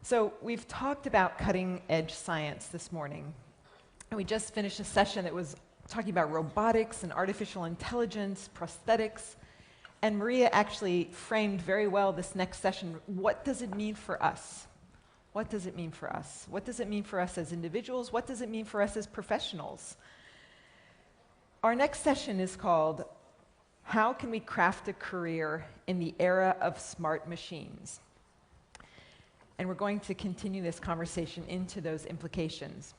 So we've talked about cutting-edge science this morning, and we just finished a session that was talking about robotics and artificial intelligence, prosthetics, and Maria actually framed very well this next session. What does it mean for us? What does it mean for us? What does it mean for us as individuals? What does it mean for us as professionals? Our next session is called, How Can We Craft a Career in the Era of Smart Machines? And we're going to continue this conversation into those implications.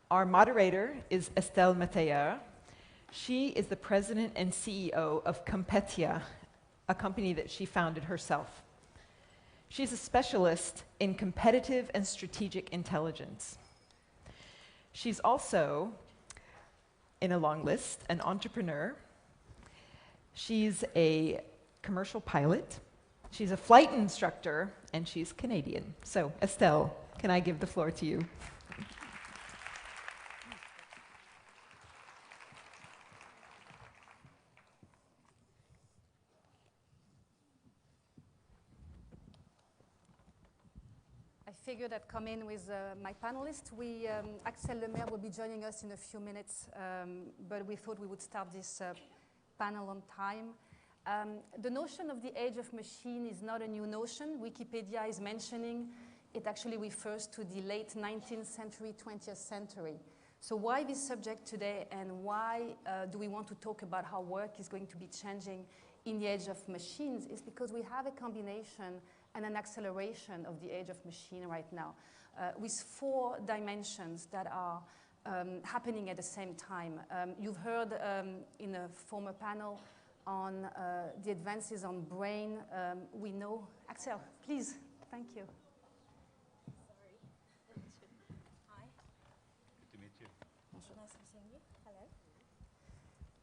Our moderator is Estelle Metayer. She is the president and CEO of Competia, a company that she founded herself. She's a specialist in competitive and strategic intelligence. She's also, in a long list, an entrepreneur. She's a commercial pilot. She's a flight instructor, and she's Canadian. So, Estelle, can I give the floor to you? I figured I'd come in with my panelists. Axelle Lemaire will be joining us in a few minutes, but we thought we would start this panel on time. The notion of the age of machine is not a new notion. Wikipedia is mentioning it actually refers to the late 19th century, 20th century. So why this subject today, and why do we want to talk about how work is going to be changing in the age of machines, is because we have a combination and an acceleration of the age of machine right now, with 4 dimensions that are happening at the same time. You've heard in a former panel on the advances on brain. We know, Axelle, please, thank you. Sorry. Hi. Good to meet you. Nice to meet you. Hello.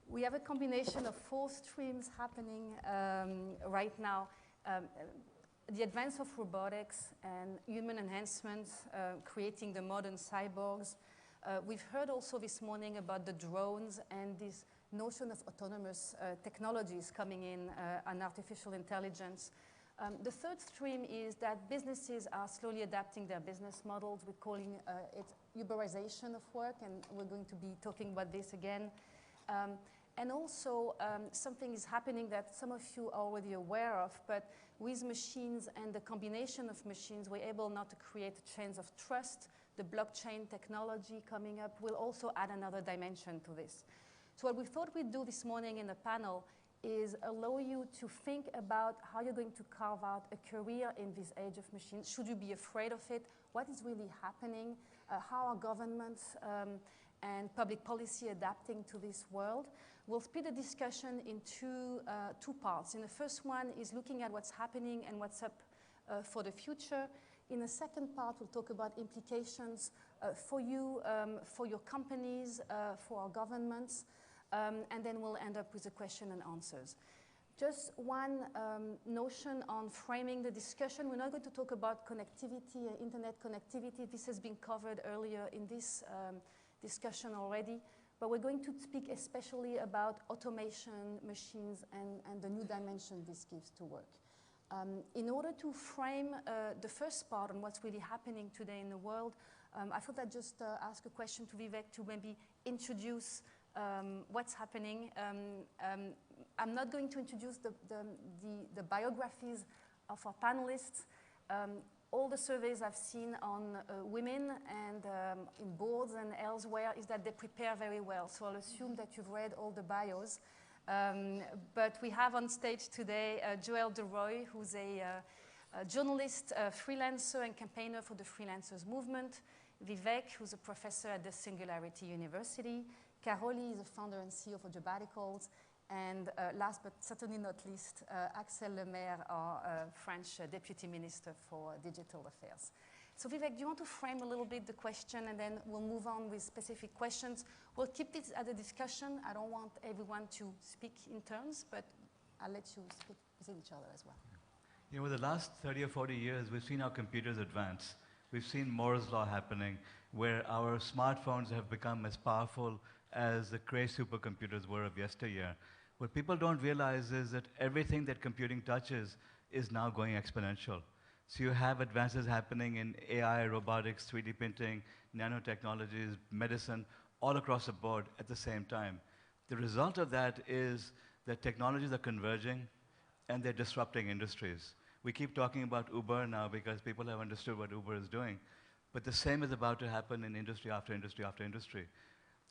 We have a combination of 4 streams happening right now. The advance of robotics and human enhancement, creating the modern cyborgs. We've heard also this morning about the drones and this notion of autonomous technologies coming in and artificial intelligence. The third stream is that businesses are slowly adapting their business models. We're calling it Uberization of work, and we're going to be talking about this again. And also, something is happening that some of you are already aware of, but with machines and the combination of machines, we're able now to create chains of trust. The blockchain technology coming up will also add another dimension to this. So what we thought we'd do this morning in the panel is allow you to think about how you're going to carve out a career in this age of machines. Should you be afraid of it? What is really happening? How are governments and public policy adapting to this world? We'll split the discussion in two parts. In the first one is looking at what's happening and what's up for the future. In the second part, we'll talk about implications for you, for your companies, for our governments, and then we'll end up with the question and answers. Just one notion on framing the discussion. We're not going to talk about connectivity, internet connectivity. This has been covered earlier in this discussion already. But we're going to speak especially about automation, machines, and the new dimension this gives to work. In order to frame the first part on what's really happening today in the world, I thought I'd just ask a question to Vivek to maybe introduce what's happening. I'm not going to introduce the biographies of our panelists. All the surveys I've seen on women and in boards and elsewhere is that they prepare very well. So I'll assume that you've read all the bios. But we have on stage today Dullroy, who's a journalist, freelancer, and campaigner for the Freelancers movement. Vivek, who's a professor at the Singularity University. Karoli is the founder and CEO for Jobless. And last but certainly not least, Axelle Lemaire, our French Deputy Minister for Digital Affairs. So Vivek, do you want to frame a little bit the question, and then we'll move on with specific questions? We'll keep this as a discussion. I don't want everyone to speak in turns, but I'll let you speak with each other as well. You know, over the last 30 or 40 years, we've seen our computers advance. We've seen Moore's law happening, where our smartphones have become as powerful as the Cray supercomputers were of yesteryear. What people don't realize is that everything that computing touches is now going exponential. So you have advances happening in AI, robotics, 3D printing, nanotechnologies, medicine, all across the board at the same time. The result of that is that technologies are converging and they're disrupting industries. We keep talking about Uber now because people have understood what Uber is doing, but the same is about to happen in industry after industry after industry.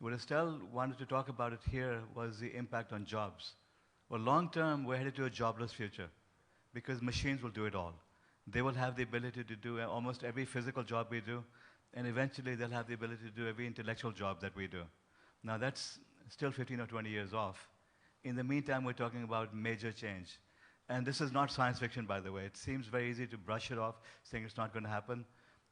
What Estelle wanted to talk about it here was the impact on jobs. Well, long term, we're headed to a jobless future because machines will do it all. They will have the ability to do almost every physical job we do, and eventually they'll have the ability to do every intellectual job that we do. Now that's still 15 or 20 years off. In the meantime, we're talking about major change. And this is not science fiction, by the way. It seems very easy to brush it off, saying it's not going to happen.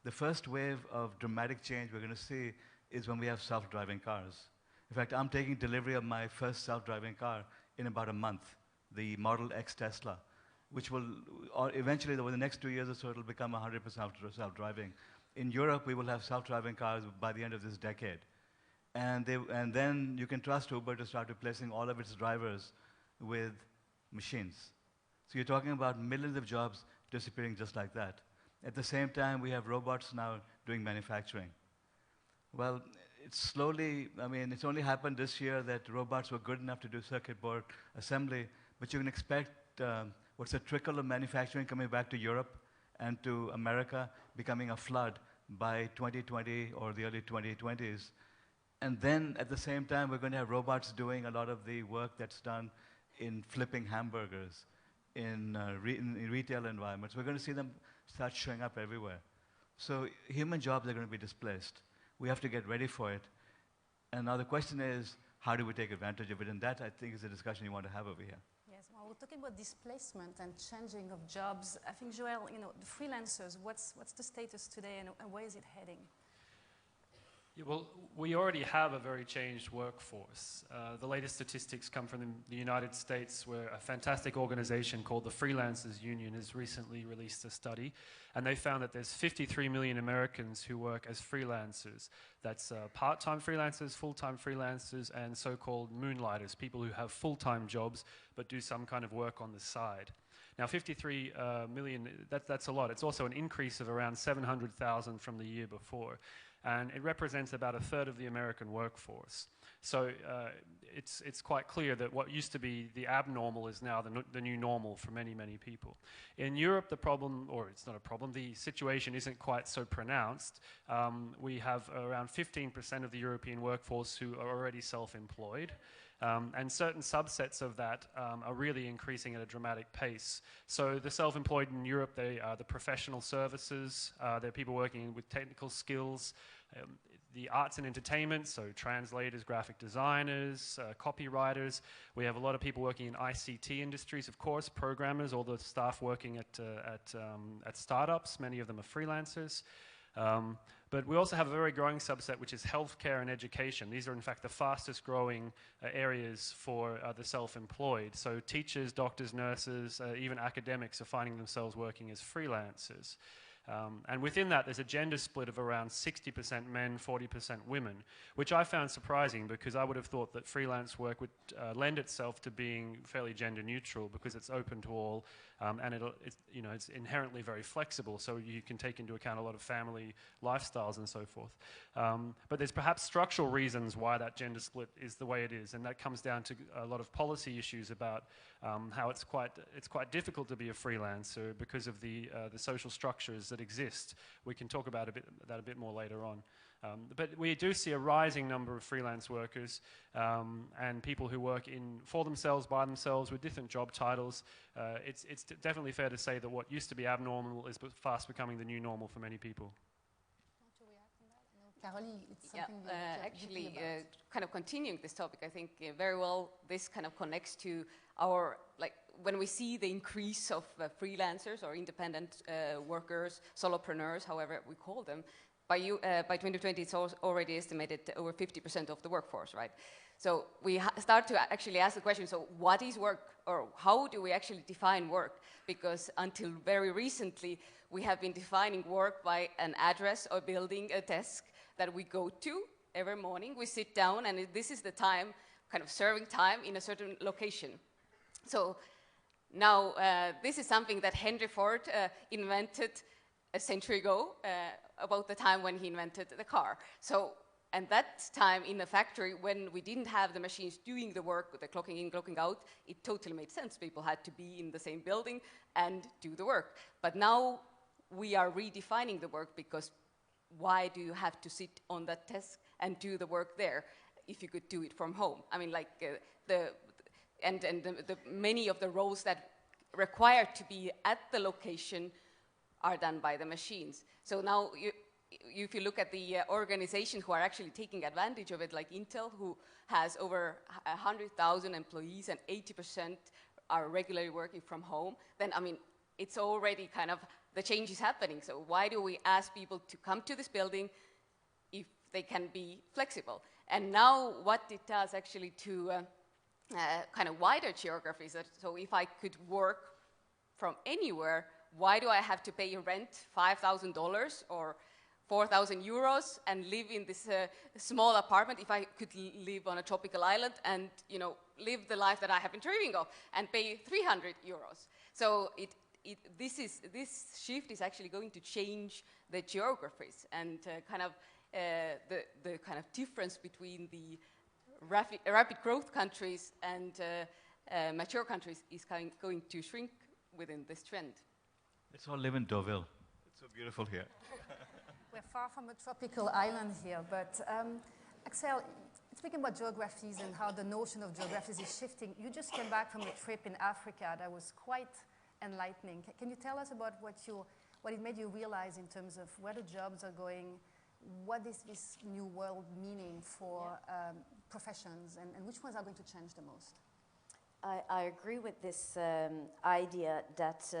The first wave of dramatic change we're going to see is when we have self-driving cars. In fact, I'm taking delivery of my first self-driving car in about a month, the Model X Tesla, which will, or eventually over the next 2 years or so, it'll become 100% self-driving. In Europe, we will have self-driving cars by the end of this decade. And then you can trust Uber to start replacing all of its drivers with machines. So you're talking about millions of jobs disappearing just like that. At the same time, we have robots now doing manufacturing. Well, it's slowly, I mean, it's only happened this year that robots were good enough to do circuit board assembly, but you can expect what's a trickle of manufacturing coming back to Europe and to America becoming a flood by 2020 or the early 2020s. And then at the same time, we're going to have robots doing a lot of the work that's done in flipping hamburgers, in retail environments. We're going to see them start showing up everywhere. So human jobs are going to be displaced. We have to get ready for it. And now the question is, how do we take advantage of it? And that, I think, is a discussion you want to have over here. Yes, well, we're talking about displacement and changing of jobs. I think, Joël, the freelancers, what's the status today and where is it heading? Yeah, well, we already have a very changed workforce. The latest statistics come from the United States, where a fantastic organization called the Freelancers Union has recently released a study, and they found that there's 53 million Americans who work as freelancers. That's part-time freelancers, full-time freelancers, and so-called moonlighters, people who have full-time jobs but do some kind of work on the side. Now, 53 million, that's a lot. It's also an increase of around 700,000 from the year before. And it represents about a third of the American workforce. So it's quite clear that what used to be the abnormal is now the new normal for many, many people. In Europe, the problem, or it's not a problem, the situation isn't quite so pronounced. We have around 15% of the European workforce who are already self-employed. And certain subsets of that are really increasing at a dramatic pace. So the self-employed in Europe, they are the professional services, they're people working with technical skills, the arts and entertainment, so translators, graphic designers, copywriters. We have a lot of people working in ICT industries, of course, programmers, all the staff working at startups. Many of them are freelancers. But we also have a very growing subset, which is healthcare and education. These are, in fact, the fastest growing areas for the self-employed. So teachers, doctors, nurses, even academics are finding themselves working as freelancers. And within that, there's a gender split of around 60% men, 40% women, which I found surprising because I would have thought that freelance work would lend itself to being fairly gender neutral because it's open to all, and it's inherently very flexible, so you can take into account a lot of family lifestyles and so forth. But there's perhaps structural reasons why that gender split is the way it is, and that comes down to a lot of policy issues about how it's quite difficult to be a freelancer because of the social structures that exist. We can talk about that a bit more later on. But we do see a rising number of freelance workers and people who work for themselves, by themselves, with different job titles. It's definitely fair to say that what used to be abnormal is fast becoming the new normal for many people. Karoli, it's something actually, kind of continuing this topic, I think very well this kind of connects to our, when we see the increase of freelancers or independent workers, solopreneurs, however we call them, by 2020 it's already estimated over 50% of the workforce, right? So we start to actually ask the question, so what is work, or how do we actually define work? Because until very recently, we have been defining work by an address or building a desk that we go to every morning. We sit down, and this is the time, kind of serving time in a certain location. So Now, this is something that Henry Ford invented a century ago, about the time when he invented the car. So, and that time in a factory when we didn't have the machines doing the work, the clocking in, clocking out, it totally made sense. People had to be in the same building and do the work. But now we are redefining the work, because why do you have to sit on that desk and do the work there if you could do it from home? I mean, like the many of the roles that require to be at the location are done by the machines. So now, if you look at the organizations who are actually taking advantage of it, like Intel, who has over 100,000 employees and 80% are regularly working from home, then, I mean, it's already kind of, the change is happening. So why do we ask people to come to this building if they can be flexible? And now what it does actually to kind of wider geographies, so if I could work from anywhere, why do I have to pay rent $5,000 or 4,000 euros and live in this small apartment if I could live on a tropical island and, you know, live the life that I have been dreaming of and pay 300 euros? So this shift is actually going to change the geographies, and kind of the kind of difference between the rapid growth countries and mature countries is going to shrink within this trend. Let's all live in Deauville. It's so beautiful here. We're far from a tropical island here, but Axelle, speaking about geographies and how the notion of geographies is shifting, you just came back from a trip in Africa that was quite enlightening. Can you tell us about what it made you realize in terms of where the jobs are going? What is this new world meaning for professions, and which ones are going to change the most? I agree with this idea that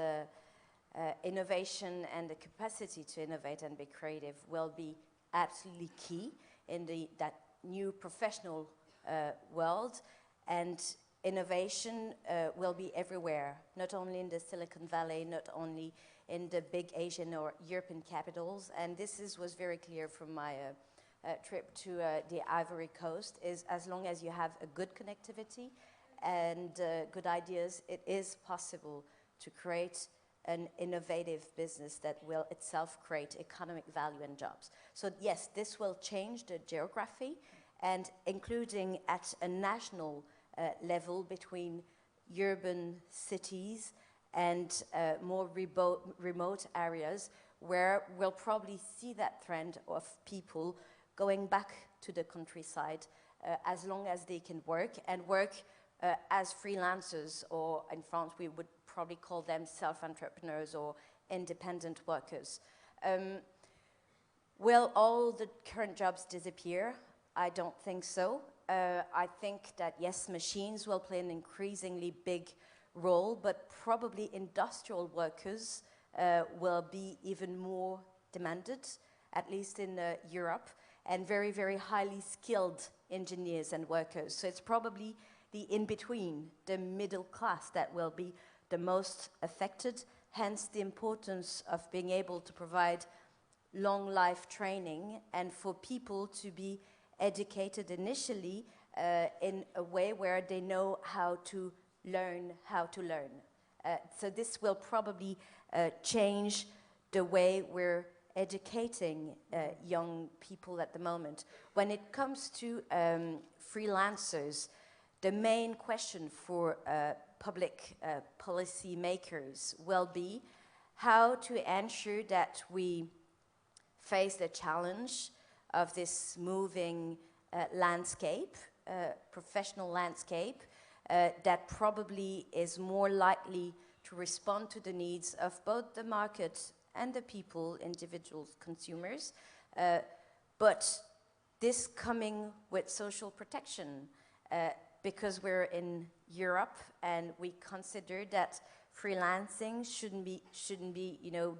innovation and the capacity to innovate and be creative will be absolutely key in that new professional world, and innovation will be everywhere, not only in the Silicon Valley, not only in the big Asian or European capitals. And this was very clear from my trip to the Ivory Coast, is as long as you have a good connectivity and good ideas, it is possible to create an innovative business that will itself create economic value and jobs. So yes, this will change the geography, and including at a national level between urban cities and more remote areas, where we'll probably see that trend of people going back to the countryside as long as they can work, and work as freelancers, or in France we would probably call them self-entrepreneurs or independent workers. Will all the current jobs disappear? I don't think so. I think that yes, machines will play an increasingly big role, but probably industrial workers will be even more demanded, at least in Europe, and very, very highly skilled engineers and workers. So it's probably the in-between, the middle class, that will be the most affected, hence the importance of being able to provide long life training and for people to be educated initially in a way where they know how to learn how to learn. So this will probably change the way we're educating young people at the moment. When it comes to freelancers, the main question for public policy makers will be how to ensure that we face the challenge of this moving landscape, professional landscape, that probably is more likely to respond to the needs of both the market and the people, individual consumers, but this coming with social protection, because we're in Europe and we consider that freelancing shouldn't be, you know,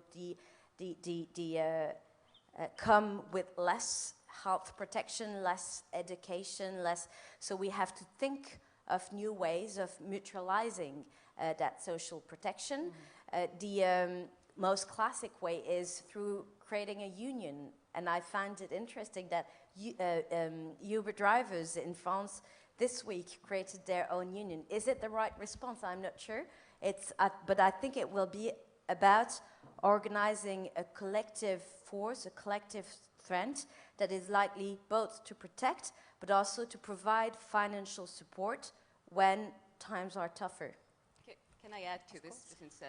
come with less health protection, less education, less. So we have to think of new ways of mutualizing that social protection. The most classic way is through creating a union, and I find it interesting that Uber drivers in France this week created their own union. Is it the right response? I'm not sure. But I think it will be about organizing a collective force, a collective strength that is likely both to protect but also to provide financial support when times are tougher. Can I add to this? Since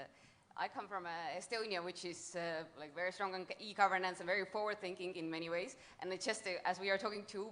I come from Estonia, which is like very strong on e-governance and very forward-thinking in many ways. And it's just as we are talking to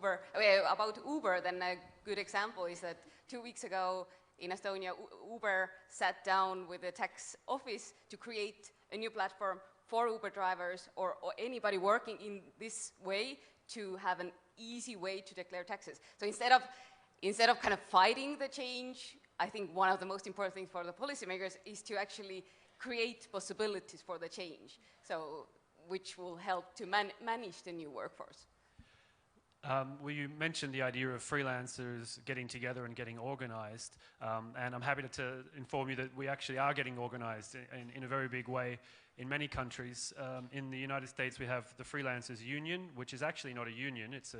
about Uber, then a good example is that 2 weeks ago in Estonia, Uber sat down with the tax office to create a new platform for Uber drivers or anybody working in this way to have an easy way to declare taxes. So instead of kind of fighting the change, I think one of the most important things for the policymakers is to actually create possibilities for the change, so which will help to manage the new workforce. Well, you mentioned the idea of freelancers getting together and getting organized, and I'm happy to inform you that we actually are getting organized in a very big way in many countries. In the United States, we have the Freelancers Union, which is actually not a union, it's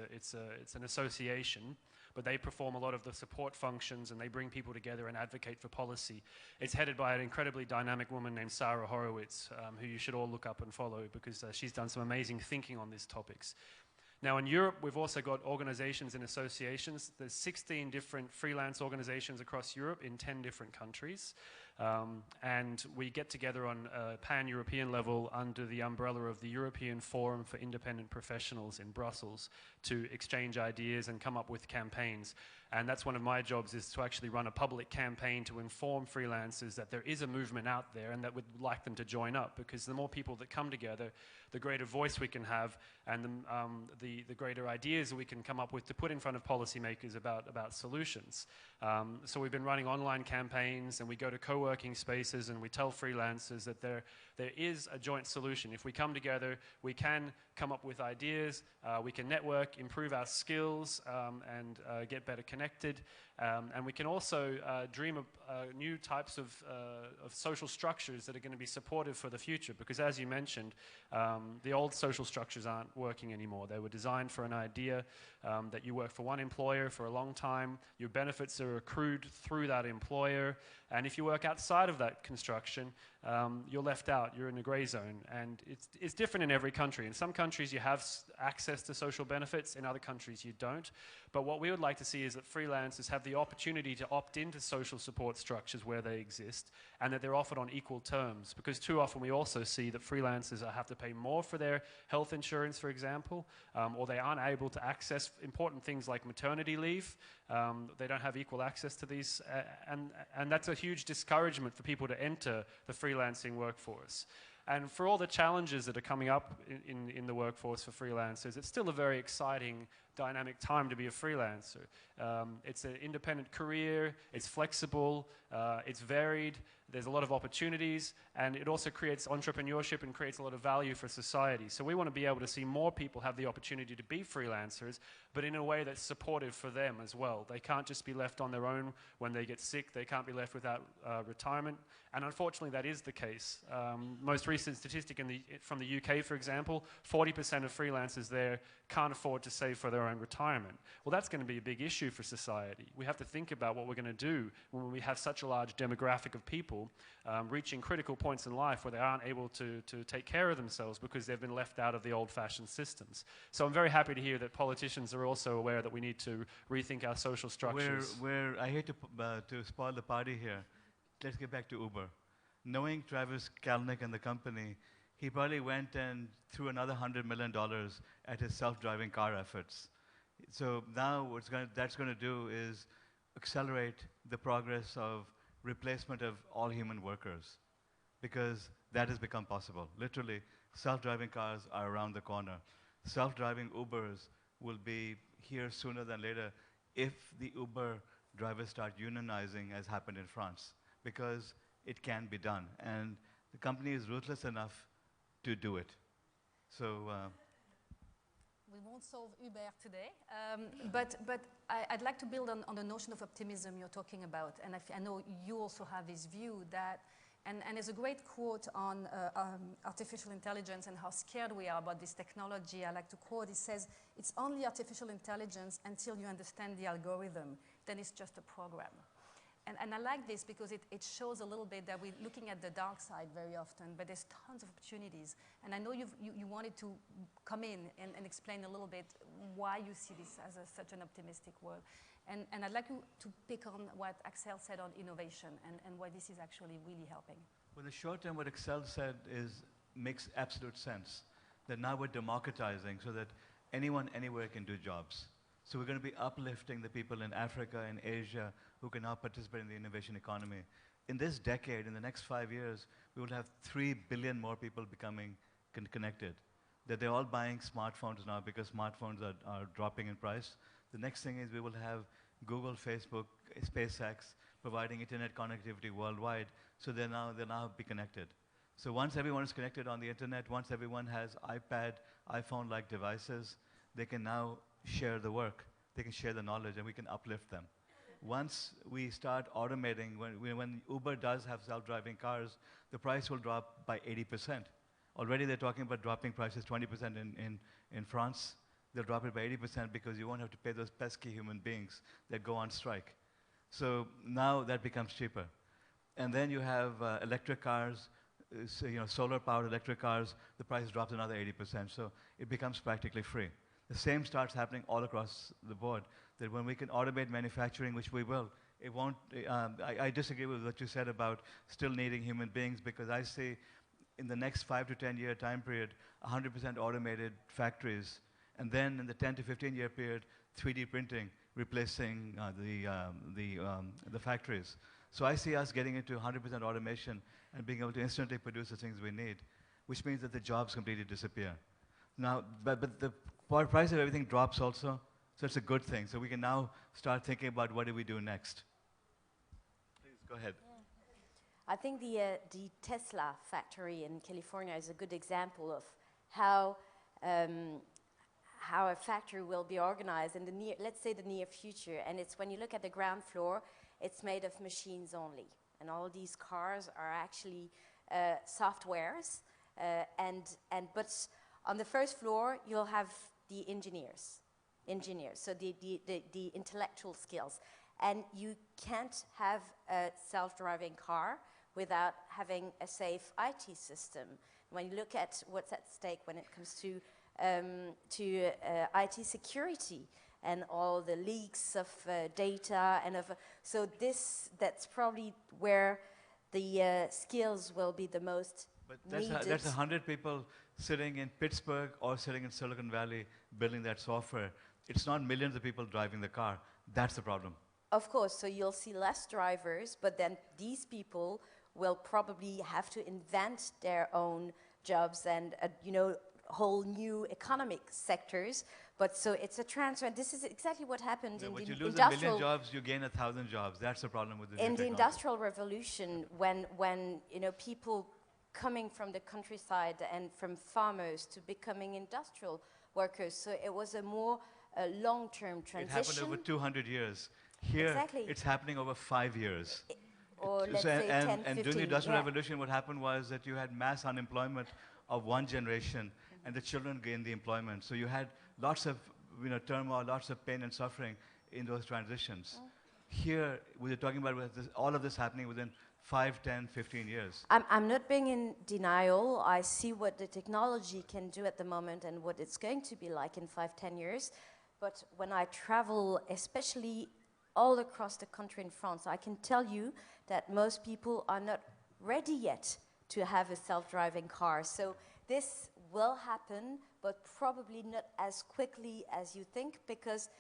an association, but they perform a lot of the support functions and they bring people together and advocate for policy. It's headed by an incredibly dynamic woman named Sarah Horowitz, who you should all look up and follow because she's done some amazing thinking on these topics. Now in Europe, we've also got organizations and associations. There's 16 different freelance organizations across Europe in 10 different countries. And we get together on a pan-European level under the umbrella of the European Forum for Independent Professionals in Brussels to exchange ideas and come up with campaigns. And that's one of my jobs, is to actually run a public campaign to inform freelancers that there is a movement out there and that we'd like them to join up, because the more people that come together, the greater voice we can have and the greater ideas that we can come up with to put in front of policymakers about solutions. So we've been running online campaigns and we go to co-working spaces and we tell freelancers that there is a joint solution. If we come together, we can come up with ideas, we can network, improve our skills, and get better connected. And we can also dream of new types of social structures that are going to be supportive for the future. Because as you mentioned, the old social structures aren't working anymore. They were designed for an idea that you work for one employer for a long time, your benefits are accrued through that employer, and if you work outside of that construction, you're left out, you're in a gray zone. And it's different in every country. In some countries you have access to social benefits, in other countries you don't. But what we would like to see is that freelancers have the opportunity to opt into social support structures where they exist, and that they're offered on equal terms. Because too often we also see that freelancers have to pay more for their health insurance, for example, or they aren't able to access important things like maternity leave. They don't have equal access to these, and that's a huge discouragement for people to enter the freelancing workforce. And for all the challenges that are coming up in the workforce for freelancers, it's still a very exciting, dynamic time to be a freelancer. It's an independent career, it's flexible, it's varied, there's a lot of opportunities, and it also creates entrepreneurship and creates a lot of value for society. So we want to be able to see more people have the opportunity to be freelancers, but in a way that's supportive for them as well. They can't just be left on their own when they get sick, they can't be left without retirement, and unfortunately that is the case. Most recent statistic from the UK, for example, 40% of freelancers there can't afford to save for their own retirement. Well, that's going to be a big issue for society. We have to think about what we're going to do when we have such a large demographic of people reaching critical points in life where they aren't able to take care of themselves because they've been left out of the old-fashioned systems. So I'm very happy to hear that politicians are also aware that we need to rethink our social structures. I hate to spoil the party here. Let's get back to Uber. Knowing Travis Kalanick and the company, he probably went and threw another $100 million at his self-driving car efforts. So now what that's going to do is accelerate the progress of replacement of all human workers, because that has become possible. Literally, self-driving cars are around the corner. Self-driving Ubers will be here sooner than later if the Uber drivers start unionizing, as happened in France, because it can be done. And the company is ruthless enough to do it. So we won't solve Uber today, but I'd like to build on the notion of optimism you're talking about, and I know you also have this view that, and there's a great quote on artificial intelligence and how scared we are about this technology. I like to quote, it says, "It's only artificial intelligence until you understand the algorithm, then it's just a program." And I like this because it shows a little bit that we're looking at the dark side very often, but there's tons of opportunities. And I know you wanted to come in and explain a little bit why you see this as such an optimistic world. And I'd like you to pick on what Axelle said on innovation and why this is actually really helping. Well, the short term, what Axelle said makes absolute sense. That now we're democratizing so that anyone, anywhere can do jobs. So we're going to be uplifting the people in Africa and Asia who can now participate in the innovation economy. In this decade, in the next 5 years, we will have 3 billion more people becoming connected. That they're all buying smartphones now because smartphones are dropping in price. The next thing is we will have Google, Facebook, SpaceX providing internet connectivity worldwide, so they'll now be connected. So once everyone is connected on the internet, once everyone has iPad, iPhone-like devices, they can now share the work, they can share the knowledge, and we can uplift them. Once we start automating, when Uber does have self-driving cars, the price will drop by 80%. Already they're talking about dropping prices 20% in France. They'll drop it by 80% because you won't have to pay those pesky human beings that go on strike. So now that becomes cheaper. And then you have electric cars, solar-powered electric cars, the price drops another 80%, so it becomes practically free. The same starts happening all across the board, that when we can automate manufacturing, which we will, it won't, I disagree with what you said about still needing human beings, because I see in the next 5 to 10 year time period, 100% automated factories, and then in the 10 to 15 year period, 3D printing replacing the factories. So I see us getting into 100% automation and being able to instantly produce the things we need, which means that the jobs completely disappear. Now, but the price of everything drops also, so it's a good thing. So we can now start thinking about what do we do next. Please, go ahead. I think the Tesla factory in California is a good example of how a factory will be organized in the near future. And it's when you look at the ground floor, it's made of machines only. And all these cars are actually softwares. But on the first floor, you'll have the engineers, so the intellectual skills. And you can't have a self-driving car without having a safe IT system. When you look at what's at stake when it comes to IT security and all the leaks of data so that's probably where the skills will be the most needed. But that's 100 people sitting in Pittsburgh or sitting in Silicon Valley building that software. It's not millions of people driving the car. That's the problem. Of course, so you'll see less drivers, but then these people will probably have to invent their own jobs and whole new economic sectors. But so it's a transfer, and this is exactly what happened in the industrial... But you lose 1 million jobs, you gain 1,000 jobs. That's the problem with the new technology. In the Industrial Revolution, when people coming from the countryside and from farmers to becoming industrial workers, so it was a more long-term transition. It happened over 200 years. Here, exactly. It's happening over 5 years. Or let's say 10, 15. And during the Industrial Revolution, what happened was that you had mass unemployment of one generation, and the children gained the employment. So you had lots of turmoil, lots of pain and suffering in those transitions. Here, we're talking about all of this happening within 5, 10, 15 years. I'm not being in denial. I see what the technology can do at the moment and what it's going to be like in 5, 10 years. But when I travel, especially all across the country in France, I can tell you that most people are not ready yet to have a self-driving car. So this will happen, but probably not as quickly as you think, because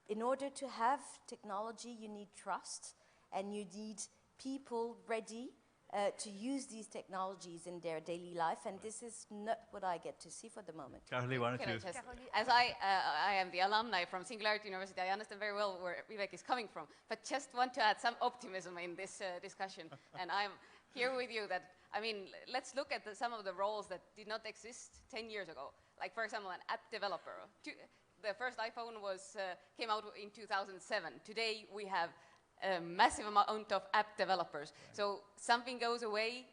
in order to have technology, you need trust, and you need people ready to use these technologies in their daily life, and this is not what I get to see for the moment. Karoli, why don't you? As I am the alumni from Singularity University, I understand very well where Vivek is coming from, but just want to add some optimism in this discussion. And I'm here with you that, let's look at some of the roles that did not exist 10 years ago. Like, for example, an app developer. The first iPhone came out in 2007. Today, we have a massive amount of app developers. Right. So something goes away,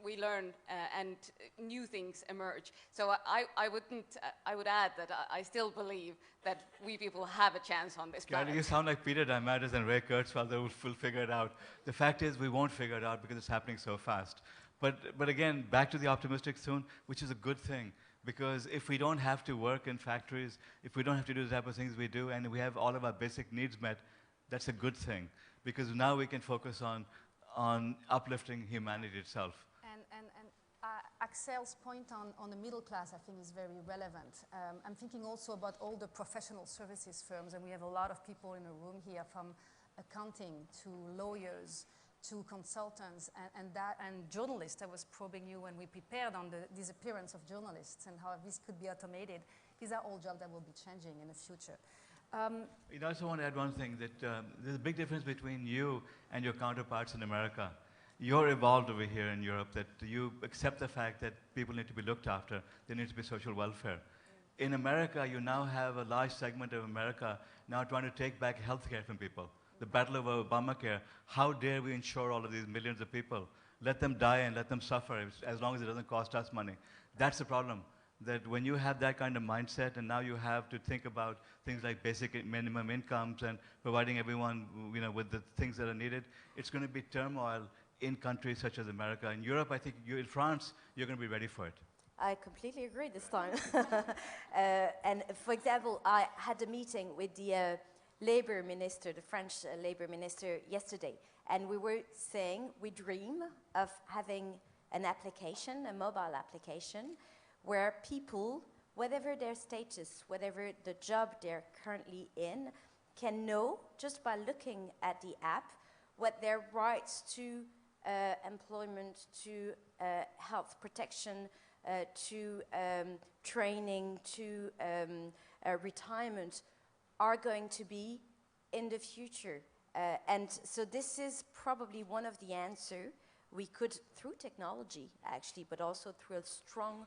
we learn and new things emerge. So I would add that I still believe that we people have a chance on this planet. Karoli, you sound like Peter Diamandis and Ray Kurzweil. They will figure it out. The fact is, we won't figure it out because it's happening so fast. But again, back to the optimistic soon, which is a good thing. Because if we don't have to work in factories, if we don't have to do the type of things we do, and we have all of our basic needs met, that's a good thing. Because now we can focus on uplifting humanity itself. And Axelle's point on the middle class, I think, is very relevant. I'm thinking also about all the professional services firms, and we have a lot of people in the room here, from accounting to lawyers to consultants and journalists. I was probing you when we prepared on the disappearance of journalists and how this could be automated. These are all jobs that will be changing in the future. I also want to add one thing, that there's a big difference between you and your counterparts in America. You're evolved over here in Europe, that you accept the fact that people need to be looked after, there needs to be social welfare. In America, you now have a large segment of America now trying to take back healthcare from people. The battle over Obamacare, how dare we insure all of these millions of people? Let them die and let them suffer as long as it doesn't cost us money. That's the problem, that when you have that kind of mindset and now you have to think about things like basic minimum incomes and providing everyone with the things that are needed, it's going to be turmoil in countries such as America. In Europe, I think in France, you're going to be ready for it. I completely agree this time. And for example, I had a meeting with the Labor Minister, the French Labor Minister, yesterday, and we were saying we dream of having an application, a mobile application, where people, whatever their status, whatever the job they're currently in, can know just by looking at the app what their rights to employment, to health protection, to training, to retirement are going to be in the future. And so this is probably one of the answers we could, through technology actually, but also through a strong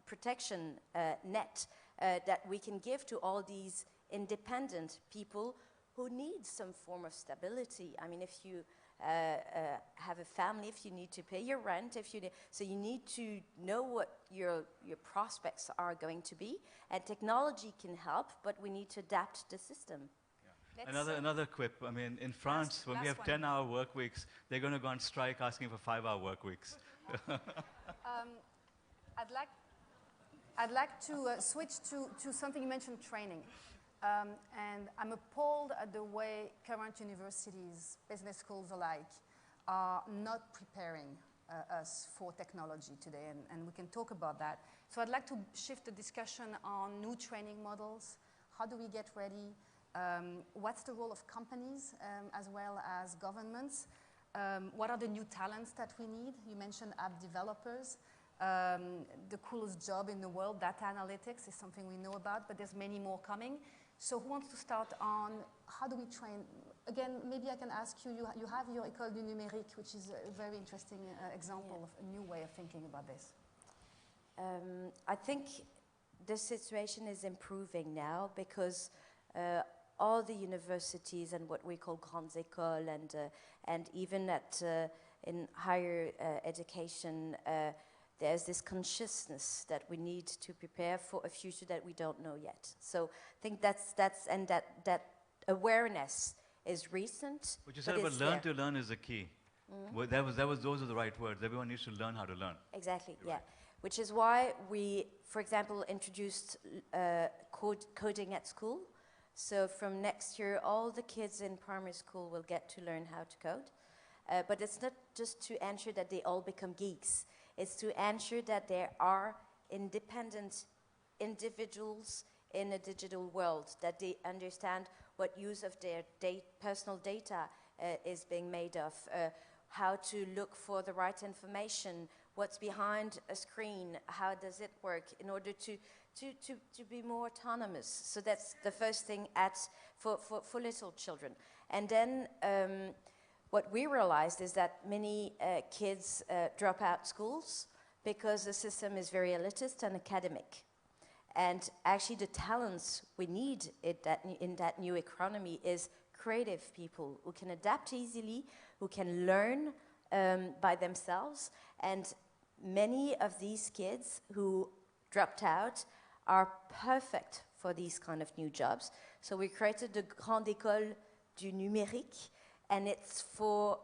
protection net that we can give to all these independent people who need some form of stability. I mean, if you have a family, if you need to pay your rent, so you need to know what your prospects are going to be, and technology can help, but we need to adapt the system. Yeah. Another quip. I mean, in France, when we have 10-hour work weeks, they're going to go on strike asking for 5-hour work weeks. I'd like to switch to something you mentioned, training. And I'm appalled at the way current universities, business schools alike, are not preparing us for technology today, and we can talk about that. So I'd like to shift the discussion on new training models. How do we get ready? What's the role of companies as well as governments? What are the new talents that we need? You mentioned app developers. The coolest job in the world, data analytics, is something we know about, but there's many more coming. So who wants to start on how do we train? Again, maybe I can ask you, you have your École du Numérique, which is a very interesting example of a new way of thinking about this. I think the situation is improving now because all the universities and what we call grandes écoles and even in higher education, there's this consciousness that we need to prepare for a future that we don't know yet. So I think that awareness is recent. What you said about learn to learn is the key. Well, those are the right words. Everyone needs to learn how to learn. Exactly, You're yeah. right. Which is why we, for example, introduced coding at school. So from next year, all the kids in primary school will get to learn how to code. But it's not just to ensure that they all become geeks. It's to ensure that there are independent individuals in a digital world, that they understand what use of their personal data is being made of, how to look for the right information, what's behind a screen, how does it work, in order to be more autonomous. So that's the first thing for little children. And then what we realized is that many kids drop out schools because the system is very elitist and academic. And actually the talents we need in that new economy is creative people who can adapt easily, who can learn by themselves. And many of these kids who dropped out are perfect for these kind of new jobs. So we created the Grande École du Numérique, and it's for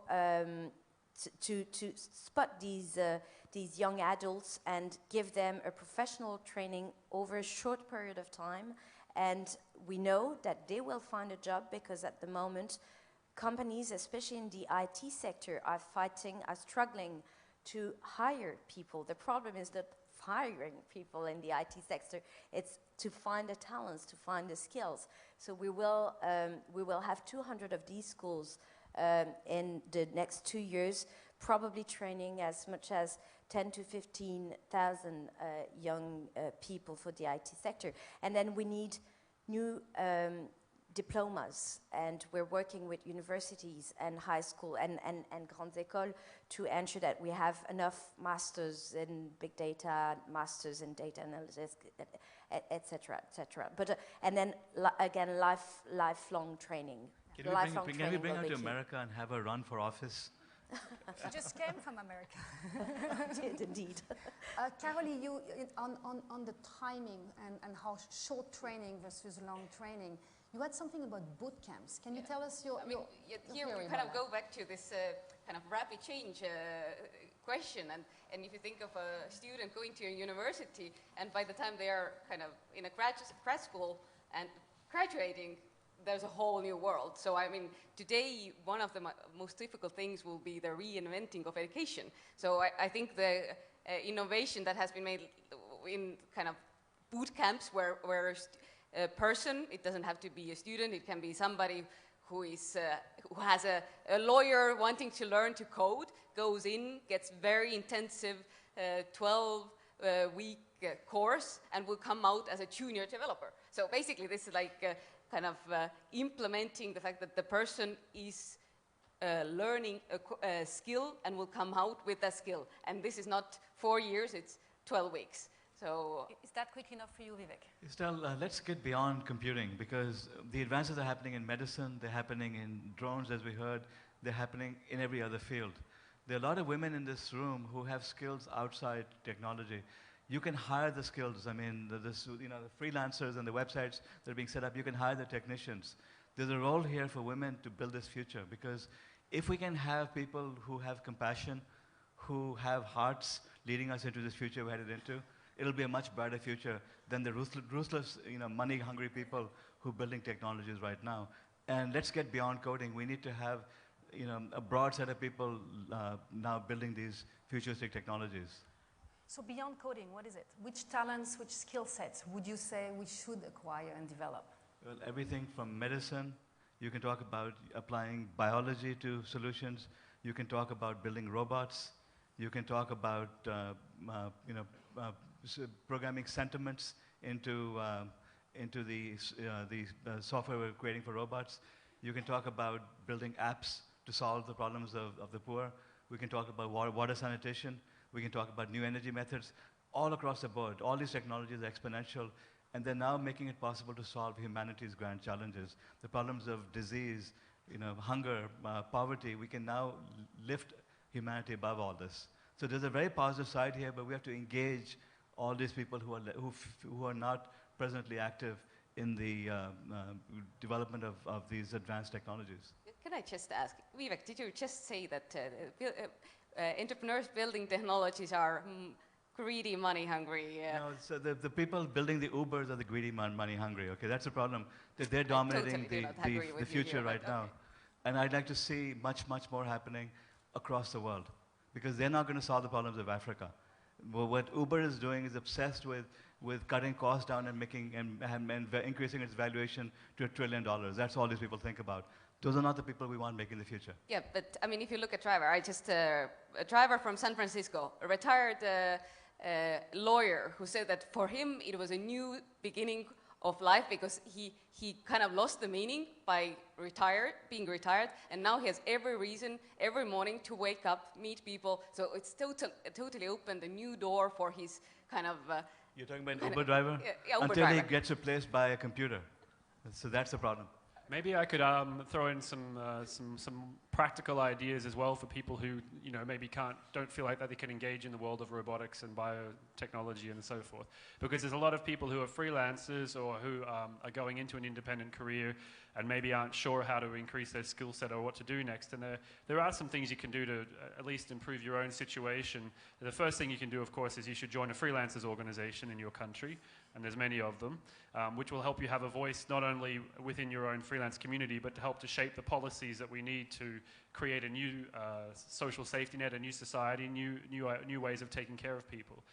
to spot these young adults and give them a professional training over a short period of time. And we know that they will find a job, because at the moment, companies, especially in the IT sector, are struggling to hire people. The problem is that hiring people in the IT sector, it's to find the talents, to find the skills. So we will have 200 of these schools in the next 2 years, probably training as much as 10 to 15,000 young people for the IT sector. And then we need new diplomas, and we're working with universities and high school and grandes écoles to ensure that we have enough masters in big data, masters in data analysis, etc., etc. But and then again, lifelong training. Can we bring her to America and have her run for office? She just came from America. Did indeed. Karoli, you on the timing and how short training versus long training. You had something about boot camps. Can you tell us your here we kind of go back to this kind of rapid change question. And if you think of a student going to a university, and by the time they are kind of in a grad school and graduating, there's a whole new world. So I mean, today, one of the most difficult things will be the reinventing of education. So I think the innovation that has been made in kind of boot camps where a person, it doesn't have to be a student, it can be somebody who has a lawyer wanting to learn to code, goes in, gets very intensive 12-week course, and will come out as a junior developer. So basically this is like kind of implementing the fact that the person is learning a skill and will come out with that skill. And this is not 4 years, it's 12 weeks. So is that quick enough for you, Vivek? Estelle, let's get beyond computing, because the advances are happening in medicine, they're happening in drones, as we heard, they're happening in every other field. There are a lot of women in this room who have skills outside technology. You can hire the skills. I mean, the freelancers and the websites that are being set up, you can hire the technicians. There's a role here for women to build this future, because if we can have people who have compassion, who have hearts leading us into this future we're headed into, it'll be a much brighter future than the ruthless money-hungry people who are building technologies right now. And let's get beyond coding. We need to have a broad set of people now building these futuristic technologies. So beyond coding, what is it? Which talents, which skill sets would you say we should acquire and develop? Well, everything from medicine. You can talk about applying biology to solutions. You can talk about building robots. You can talk about programming sentiments into the software we're creating for robots. You can talk about building apps to solve the problems of the poor. We can talk about water sanitation. We can talk about new energy methods. All across the board, all these technologies are exponential, and they're now making it possible to solve humanity's grand challenges. The problems of disease, hunger, poverty, we can now lift humanity above all this. So there's a very positive side here, but we have to engage all these people who are not presently active in the development of these advanced technologies. Can I just ask, Vivek, did you just say that entrepreneurs building technologies are greedy, money-hungry? No, so the people building the Ubers are the greedy, money-hungry. Okay, that's the problem. That they're dominating the future right now. And I'd like to see much, much more happening across the world, because they're not going to solve the problems of Africa. Well, what Uber is doing is obsessed with cutting costs down and making and increasing its valuation to $1 trillion. That's all these people think about. Those are not the people we want making the future. Yeah, but I mean, if you look at Driver, a driver from San Francisco, a retired lawyer who said that for him it was a new beginning of life because he kind of lost the meaning by being retired, and now he has every reason every morning to wake up, meet people. So it's totally opened a new door for his kind of. You're talking about an Uber driver? Yeah, Uber Until driver. he gets replaced by a computer. So that's the problem. Maybe I could throw in some practical ideas as well for people who, you know, maybe don't feel like that they can engage in the world of robotics and biotechnology and so forth. Because there's a lot of people who are freelancers or who are going into an independent career and maybe aren't sure how to increase their skill set or what to do next. And there are some things you can do to at least improve your own situation. The first thing you can do, of course, is you should join a freelancers organization in your country, and there's many of them, which will help you have a voice not only within your own freelance community, but to help to shape the policies that we need to create a new social safety net, a new society, new ways of taking care of people.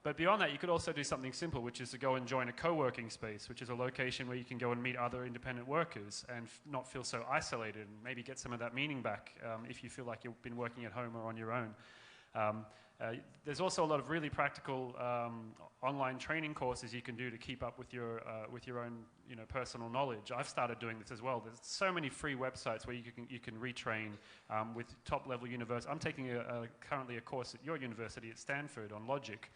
But beyond that, you could also do something simple, which is to go and join a co-working space, which is a location where you can go and meet other independent workers and not feel so isolated, and maybe get some of that meaning back if you feel like you've been working at home or on your own. There's also a lot of really practical online training courses you can do to keep up with your own, you know, personal knowledge. I've started doing this as well. There's so many free websites where you can retrain with top-level universities. I'm taking currently a course at your university at Stanford on logic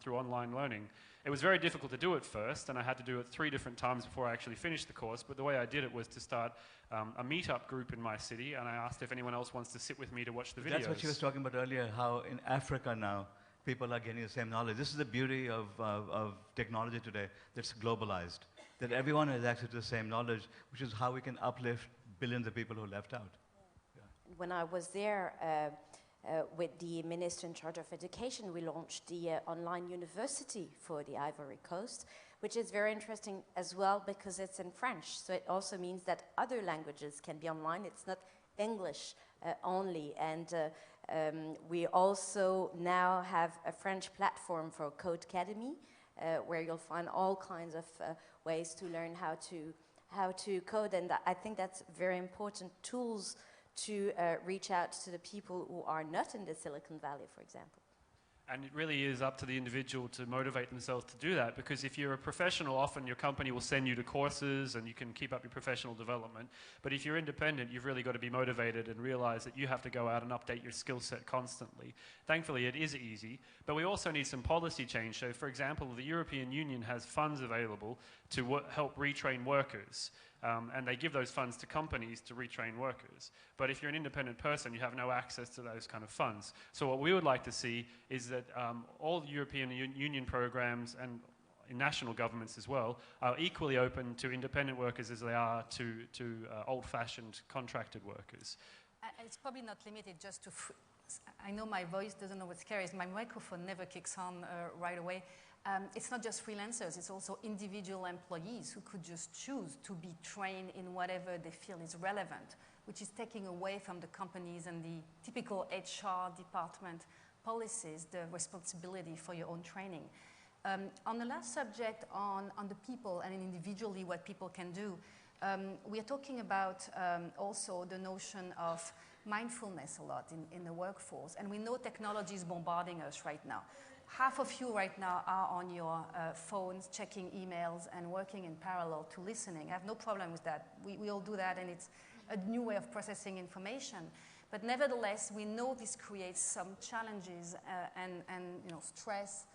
through online learning. It was very difficult to do at first, and I had to do it 3 different times before I actually finished the course. But the way I did it was to start a meetup group in my city, and I asked if anyone else wants to sit with me to watch the videos. That's what she was talking about earlier, how in Africa now, people are getting the same knowledge. This is the beauty of technology today, that's globalized, that everyone has access to the same knowledge, which is how we can uplift billions of people who are left out. Yeah. When I was there with the Minister in charge of Education, we launched the online university for the Ivory Coast, which is very interesting as well because it's in French. So it also means that other languages can be online. It's not English only. And we also now have a French platform for Code Academy, where you'll find all kinds of ways to learn how to code. And I think that's very important tools to reach out to the people who are not in the Silicon Valley, for example. And it really is up to the individual to motivate themselves to do that, because if you're a professional, often your company will send you to courses and you can keep up your professional development. But if you're independent, you've really got to be motivated and realize that you have to go out and update your skill set constantly. Thankfully, it is easy, but we also need some policy change. So, for example, the European Union has funds available to help retrain workers. And they give those funds to companies to retrain workers. But if you're an independent person, you have no access to those kind of funds. So what we would like to see is that all European Union programs and in national governments as well are equally open to independent workers as they are to old-fashioned contracted workers. It's probably not limited just to... I know my voice doesn't know what's scary. My microphone never kicks on right away. It's not just freelancers, it's also individual employees who could just choose to be trained in whatever they feel is relevant, which is taking away from the companies and the typical HR department policies the responsibility for your own training. On the last subject, on the people and individually what people can do, we are talking about also the notion of mindfulness a lot in the workforce, and we know technology is bombarding us right now. Half of you right now are on your phones, checking emails and working in parallel to listening. I have no problem with that. We all do that, and it's a new way of processing information. But nevertheless, we know this creates some challenges and you know, stress,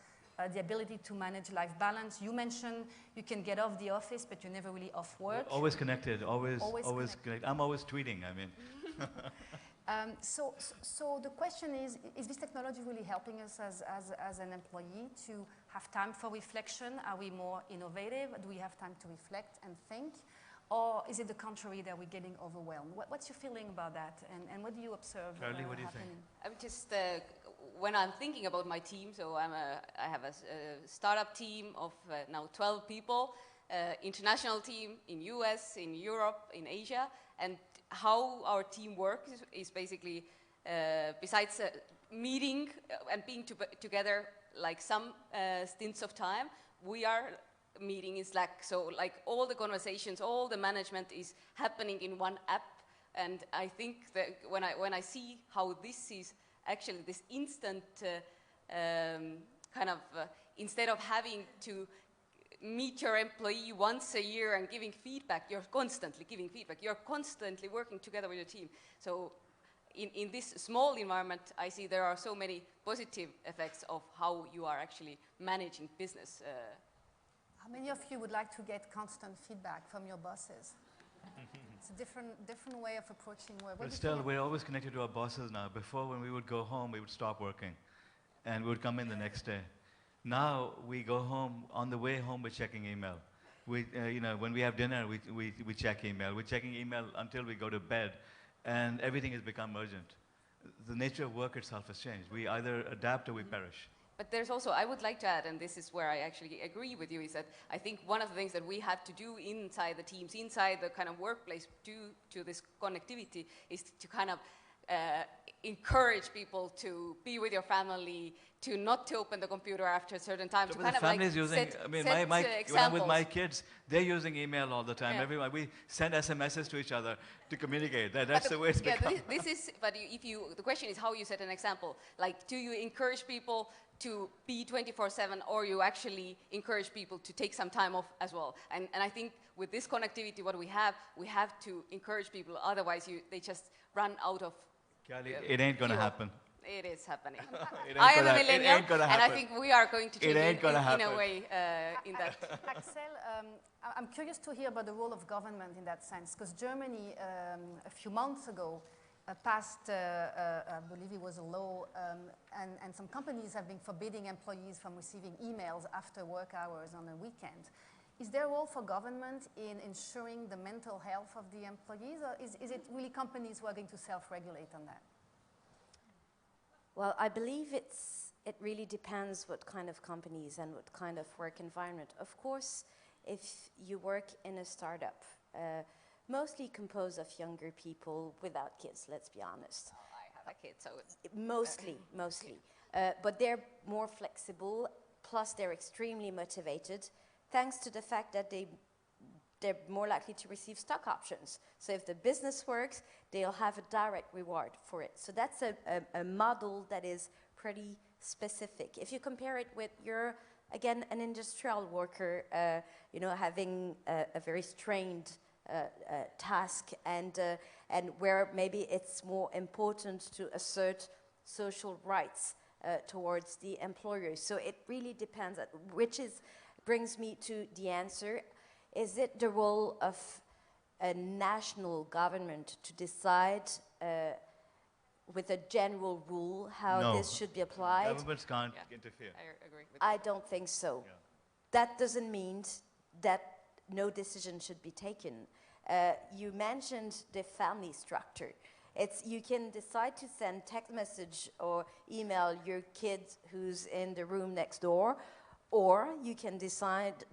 the ability to manage life balance. You mentioned you can get off the office, but you're never really off work. We're always connected, always connected. I'm always tweeting, I mean. So the question is this technology really helping us as an employee to have time for reflection? Are we more innovative? Do we have time to reflect and think? Or is it the contrary that we're getting overwhelmed? What's your feeling about that? And what do you observe Karoli, what do you happening? think? I'm just, when I'm thinking about my team, so I have a startup team of now 12 people, international team in US, in Europe, in Asia, and how our team works is basically, besides meeting and being together like some stints of time, we are meeting in Slack. So like all the conversations, all the management is happening in one app. And I think that when I see how this is actually this instant kind of, instead of having to meet your employee once a year and giving feedback, you're constantly giving feedback. You're constantly working together with your team. So in this small environment, I see there are so many positive effects of how you are actually managing business. How many of you would like to get constant feedback from your bosses? It's a different way of approaching work. But still, we're always connected to our bosses now. Before, when we would go home, we would stop working, and we would come in the next day. Now we go home. On the way home, we're checking email. When we have dinner, we check email. We're checking email until we go to bed, and everything has become urgent. The nature of work itself has changed. We either adapt or we perish. But there's also, I would like to add, and this is where I actually agree with you, is that I think one of the things that we have to do inside the teams, inside the kind of workplace, due to this connectivity, is to kind of encourage people to be with your family, to not to open the computer after a certain time, to kind of like set when I'm with my kids, they're using email all the time. Yeah. Everyone, we send SMSs to each other to communicate. That's the way it's become. The question is how you set an example. Like, do you encourage people to be 24/7, or you actually encourage people to take some time off as well? And I think with this connectivity, what we have to encourage people, otherwise they just run out of it ain't gonna happen. It is happening. I am a millennial, and I think we are going to change in a way in that. Axelle, I'm curious to hear about the role of government in that sense, because Germany, a few months ago, passed, I believe it was a law, and some companies have been forbidding employees from receiving emails after work hours on a weekend. Is there a role for government in ensuring the mental health of the employees, or is it really companies who are going to self-regulate on that? Well, I believe it really depends what kind of companies and what kind of work environment. Of course, if you work in a startup, mostly composed of younger people without kids, let's be honest. Oh, I have a kid, so it's... Mostly. But they're more flexible, plus they're extremely motivated, thanks to the fact that they're more likely to receive stock options. So if the business works, they'll have a direct reward for it. So that's a model that is pretty specific. If you compare it with again, an industrial worker, having a very strained task, and where maybe it's more important to assert social rights towards the employer. So it really depends, brings me to the answer. Is it the role of a national government to decide with a general rule how this should be applied? Governments can't interfere. I agree with I don't think so. Yeah. That doesn't mean that no decision should be taken. You mentioned the family structure. You can decide to send text message or email your kid who's in the room next door, or you can decide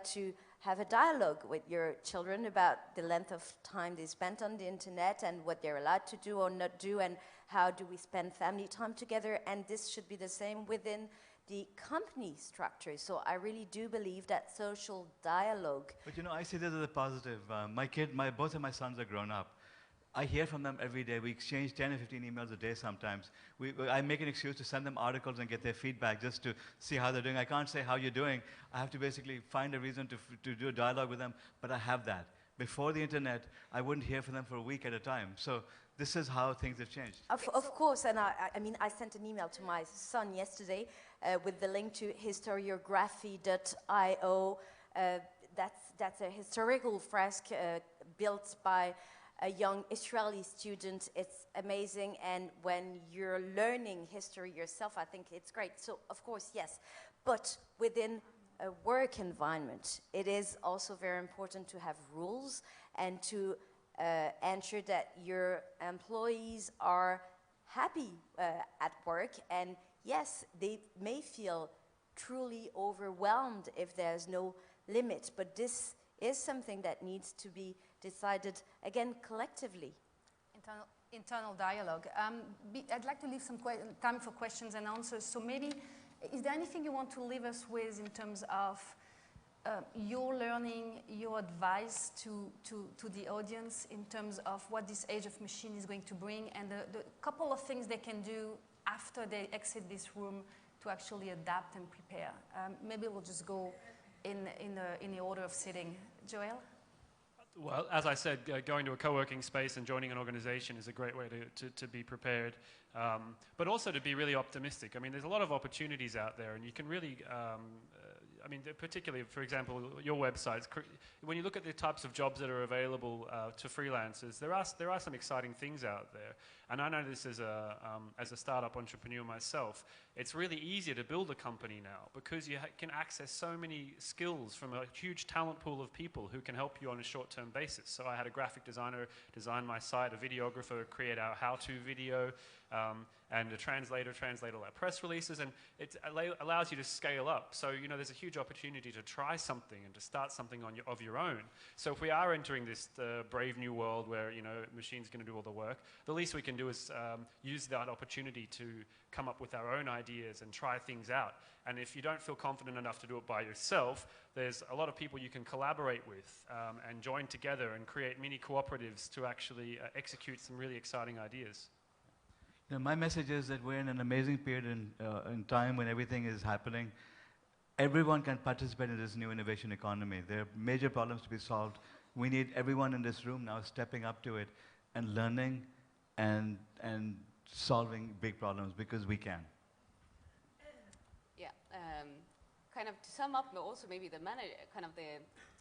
to have a dialogue with your children about the length of time they spent on the internet and what they're allowed to do or not do, and how do we spend family time together. And this should be the same within the company structure. So I really do believe that social dialogue. But I see this as a positive. Both of my sons are grown up. I hear from them every day. We exchange 10 or 15 emails a day sometimes. I make an excuse to send them articles and get their feedback just to see how they're doing. I can't say how you're doing. I have to basically find a reason to do a dialogue with them, but I have that. Before the internet, I wouldn't hear from them for a week at a time. So this is how things have changed. Of course, and I sent an email to my son yesterday with the link to historiography.io. That's a historical fresque built by a young Israeli student. It's amazing, and when you're learning history yourself, I think it's great. So, of course, yes, but within a work environment, it is also very important to have rules and to ensure that your employees are happy at work, and yes, they may feel truly overwhelmed if there's no limit, but this is something that needs to be decided, again, collectively. Internal dialogue. I'd like to leave some time for questions and answers. So maybe, is there anything you want to leave us with in terms of your learning, your advice to the audience in terms of what this age of machine is going to bring, and the couple of things they can do after they exit this room to actually adapt and prepare? Maybe we'll just go in the order of sitting. Joël? Well, as I said, going to a co-working space and joining an organization is a great way to be prepared, but also to be really optimistic. I mean, there's a lot of opportunities out there, and you can really I mean, particularly, for example, your websites, when you look at the types of jobs that are available to freelancers, there are some exciting things out there. And I know this as a startup entrepreneur myself. It's really easier to build a company now because you can access so many skills from a huge talent pool of people who can help you on a short-term basis. So I had a graphic designer design my site, a videographer create our how-to video, and a translator translate all our press releases, and it allows you to scale up. So, you know, there's a huge opportunity to try something and to start something of your own. So if we are entering this brave new world where, you know, machines going to do all the work, the least we can do is use that opportunity to come up with our own ideas and try things out. And if you don't feel confident enough to do it by yourself, there's a lot of people you can collaborate with and join together and create mini cooperatives to actually execute some really exciting ideas. You know, my message is that we're in an amazing period in time when everything is happening. Everyone can participate in this new innovation economy. There are major problems to be solved. We need everyone in this room now stepping up to it and learning and solving big problems because we can. Yeah, kind of to sum up, also maybe the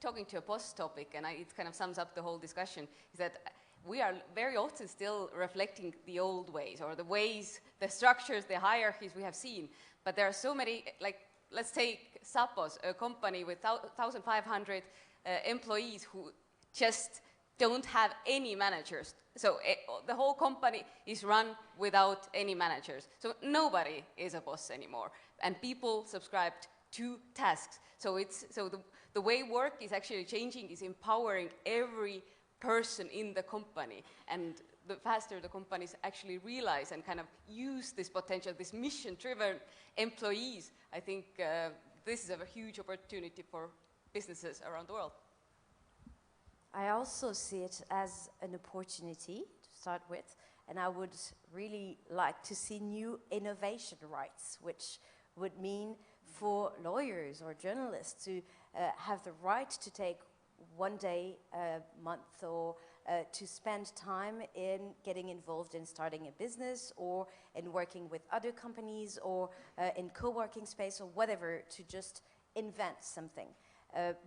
talking to a boss topic, and it kind of sums up the whole discussion, is that we are very often still reflecting the old ways or the ways, the structures, the hierarchies we have seen. But there are so many, like, let's take Zappos, a company with 1,500 employees who just don't have any managers. So the whole company is run without any managers. So nobody is a boss anymore. And people subscribed to tasks. So the way work is actually changing is empowering every person in the company, and the faster the companies actually realize and kind of use this potential, this mission-driven employees, I think this is a huge opportunity for businesses around the world. I also see it as an opportunity to start with, and I would really like to see new innovation rights, which would mean for lawyers or journalists to have the right to take one day a month or to spend time in getting involved in starting a business or in working with other companies or in co-working space or whatever to just invent something.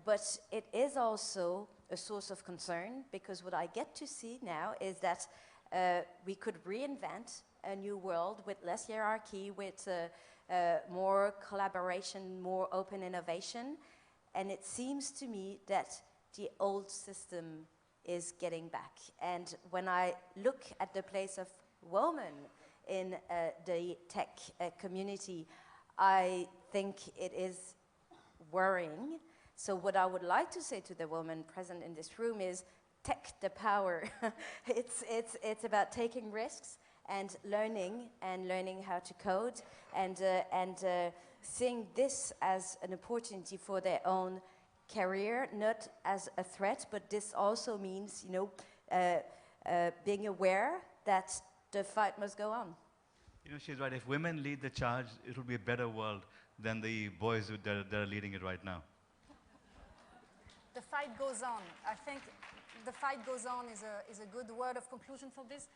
But it is also a source of concern because what I get to see now is that we could reinvent a new world with less hierarchy, with more collaboration, more open innovation. And it seems to me that the old system is getting back. And when I look at the place of women in the tech community, I think it is worrying. So what I would like to say to the women present in this room is, tech the power. It's about taking risks and learning how to code and seeing this as an opportunity for their own career, not as a threat, but this also means, you know, being aware that the fight must go on. You know, she's right. If women lead the charge, it will be a better world than the boys that are leading it right now. The fight goes on. I think the fight goes on is a good word of conclusion for this.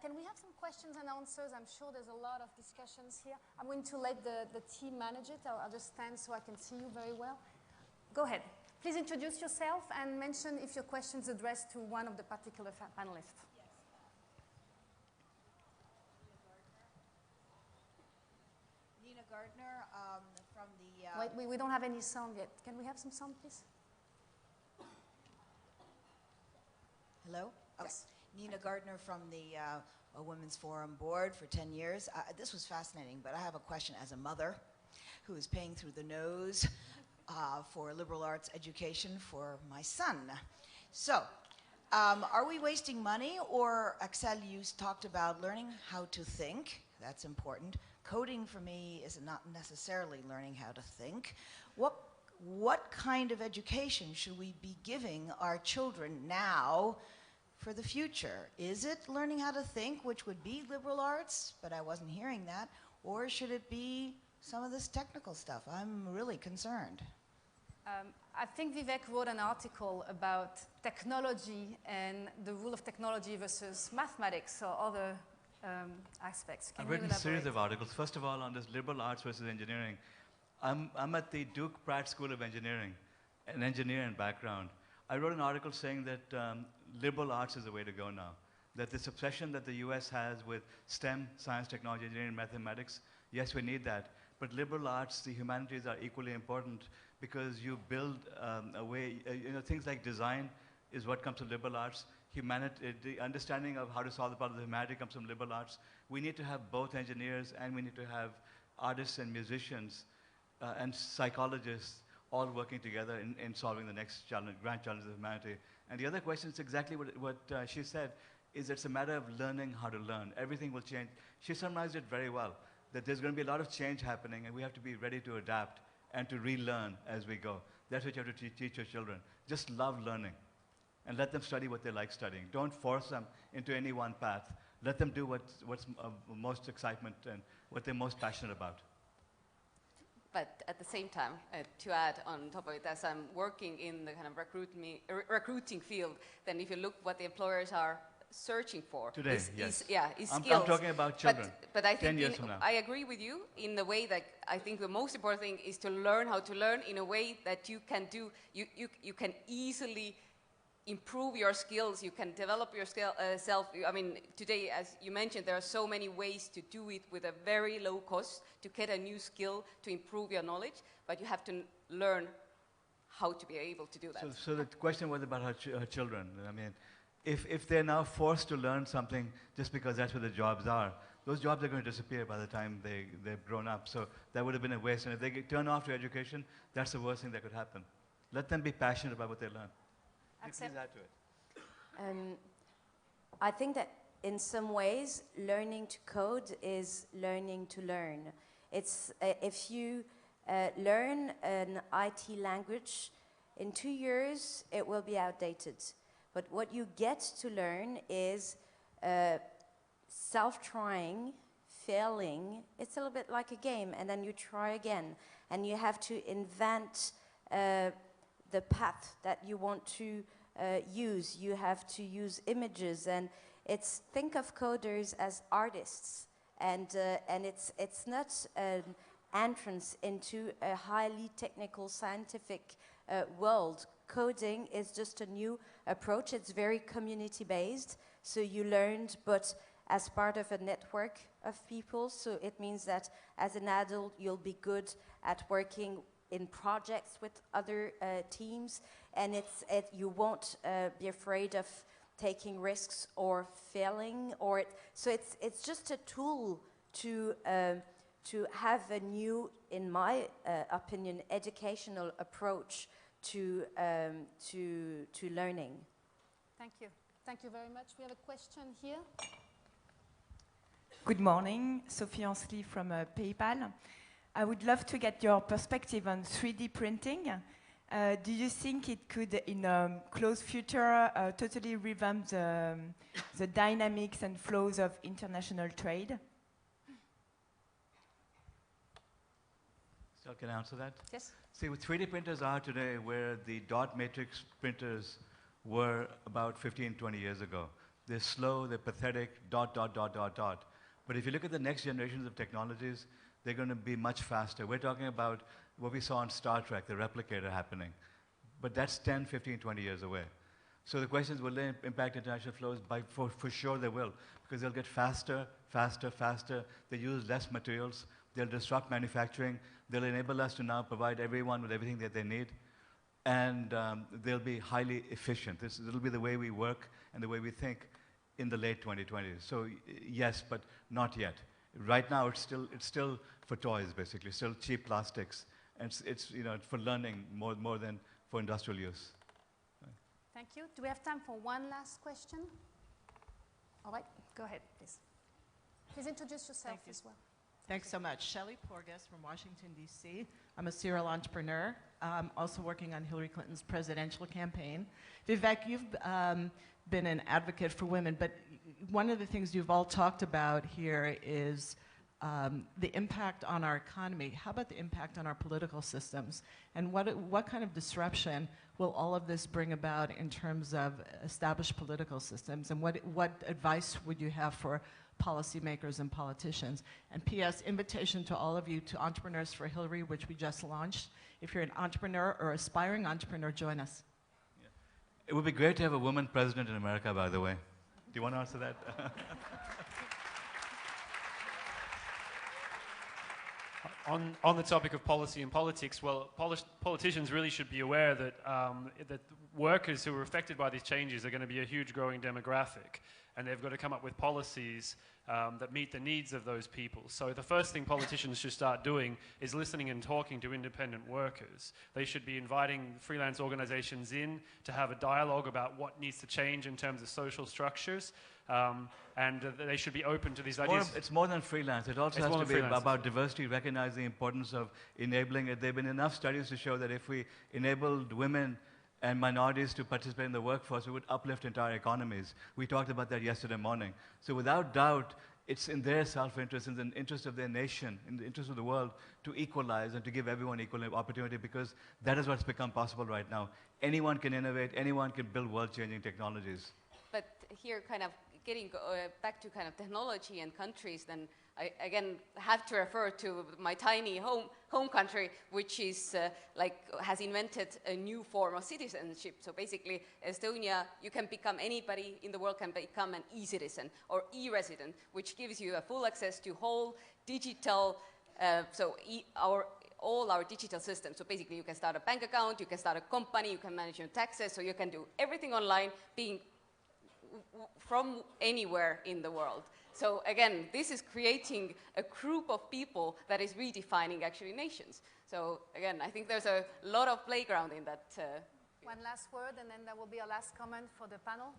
Can we have some questions and answers? I'm sure there's a lot of discussions here. I'm going to let the team manage it. I'll just stand so I can see you very well. Go ahead. Please introduce yourself and mention if your question's addressed to one of the particular panelists. Yes. Nina Gardner from the... Wait, we don't have any sound yet. Can we have some sound, please? Hello? Yes. Nina Gardner from the Women's Forum Board for 10 years. This was fascinating, but I have a question as a mother who is paying through the nose for liberal arts education for my son. So, are we wasting money? Or Axelle, you talked about learning how to think. That's important. Coding for me is not necessarily learning how to think. What kind of education should we be giving our children now for the future? Is it learning how to think, which would be liberal arts, but I wasn't hearing that, or should it be some of this technical stuff? I'm really concerned. I think Vivek wrote an article about technology and the rule of technology versus mathematics or other aspects. I've written a series of articles. First of all, on this liberal arts versus engineering, I'm at the Duke Pratt School of Engineering, an engineer in background. I wrote an article saying that liberal arts is the way to go now. That this obsession that the US has with STEM, science, technology, engineering, mathematics, yes, we need that. But liberal arts, the humanities are equally important because you build a way, things like design is what comes from liberal arts. Humanity, the understanding of how to solve the problem of humanity comes from liberal arts. We need to have both engineers and we need to have artists and musicians and psychologists all working together in solving the next challenge, grand challenges of humanity. And the other question is exactly what she said, is it's a matter of learning how to learn. Everything will change. She summarized it very well, that there's going to be a lot of change happening and we have to be ready to adapt and to relearn as we go. That's what you have to teach your children. Just love learning and let them study what they like studying. Don't force them into any one path. Let them do what's most excitement and what they're most passionate about. But at the same time, to add on top of it, as I'm working in the kind of recruiting field, then if you look what the employers are searching for today, is I'm skills. I'm talking about children. But I think 10 years from now. I agree with you in the way that I think the most important thing is to learn how to learn in a way that you can do. You can easily improve your skills. You can develop your self. I mean, today, as you mentioned, there are so many ways to do it with a very low cost to get a new skill to improve your knowledge. But you have to learn how to be able to do that. So the question was about her children. I mean, if they're now forced to learn something just because that's what the jobs are, those jobs are going to disappear by the time they've grown up. So that would have been a waste. And if they turn off to education, that's the worst thing that could happen. Let them be passionate about what they learn. Axelle? Please add to it. I think that in some ways, learning to code is learning to learn. It's if you learn an IT language, in 2 years, it will be outdated. But what you get to learn is self-trying, failing. It's a little bit like a game, and then you try again. And you have to invent the path that you want to use. You have to use images, and think of coders as artists, and it's not an entrance into a highly technical, scientific world. Coding is just a new approach. It's very community-based, so you learned, but as part of a network of people. So it means that as an adult, you'll be good at working in projects with other teams, and you won't be afraid of taking risks or failing. So it's just a tool to have a new, in my opinion, educational approach to learning. Thank you. Thank you very much. We have a question here. Good morning, Sophie Ansley from PayPal. I would love to get your perspective on 3D printing. Do you think it could, in a close future, totally revamp the dynamics and flows of international trade? So can I answer that? Yes. See, what 3D printers are today where the dot matrix printers were about 15, 20 years ago. They're slow, they're pathetic, dot, dot, dot, dot, dot. But if you look at the next generations of technologies, they're going to be much faster. We're talking about what we saw on Star Trek, the replicator happening. But that's 10, 15, 20 years away. So the question is, will they impact international flows? For sure they will, because they'll get faster, faster, faster. They use less materials. They'll disrupt manufacturing. They'll enable us to now provide everyone with everything that they need. And they'll be highly efficient. It'll be the way we work and the way we think in the late 2020s. So yes, but not yet. Right now, it's still for toys, basically, still cheap plastics. And it's for learning more than for industrial use. Thank you. Do we have time for one last question? All right, go ahead, please. Please introduce yourself as well. Thanks so much. Shelley Porges from Washington, D.C. I'm a serial entrepreneur, also working on Hillary Clinton's presidential campaign. Vivek, you've been an advocate for women, but one of the things you've all talked about here is the impact on our economy. How about the impact on our political systems? And what kind of disruption will all of this bring about in terms of established political systems? And what advice would you have for policymakers and politicians. And P.S., invitation to all of you to Entrepreneurs for Hillary, which we just launched. If you're an entrepreneur or aspiring entrepreneur, join us. Yeah. It would be great to have a woman president in America, by the way. Do you want to answer that? On the topic of policy and politics, well, politicians really should be aware that, that workers who are affected by these changes are going to be a huge growing demographic, and they've got to come up with policies that meet the needs of those people. So the first thing politicians should start doing is listening and talking to independent workers. They should be inviting freelance organizations in to have a dialogue about what needs to change in terms of social structures, and they should be open to these ideas. It's more than freelance. It also has to be about diversity, recognize the importance of enabling it. There have been enough studies to show that if we enabled women and minorities to participate in the workforce, we would uplift entire economies. We talked about that yesterday morning. So without doubt, it's in their self-interest, in the interest of their nation, in the interest of the world, to equalize and to give everyone equal opportunity, because that is what's become possible right now. Anyone can innovate, anyone can build world-changing technologies. But here, kind of getting back to kind of technology and countries, then I again have to refer to my tiny home country, which is has invented a new form of citizenship. So basically, Estonia, you can become, anybody in the world can become an e-citizen or e-resident, which gives you a full access to whole digital, all our digital systems. So basically, you can start a bank account, you can start a company, you can manage your taxes, so you can do everything online, being from anywhere in the world. So again, this is creating a group of people that is redefining actually nations. So again, I think there's a lot of playground in that. One last word, and then there will be a last comment for the panel.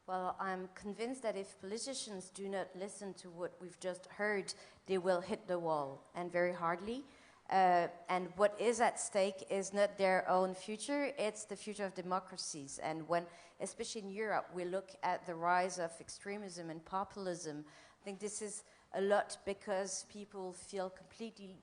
Well, I'm convinced that if politicians do not listen to what we've just heard, they will hit the wall, and very hardly. And what is at stake is not their own future, it's the future of democracies. And when, especially in Europe, we look at the rise of extremism and populism, I think this is a lot because people feel completely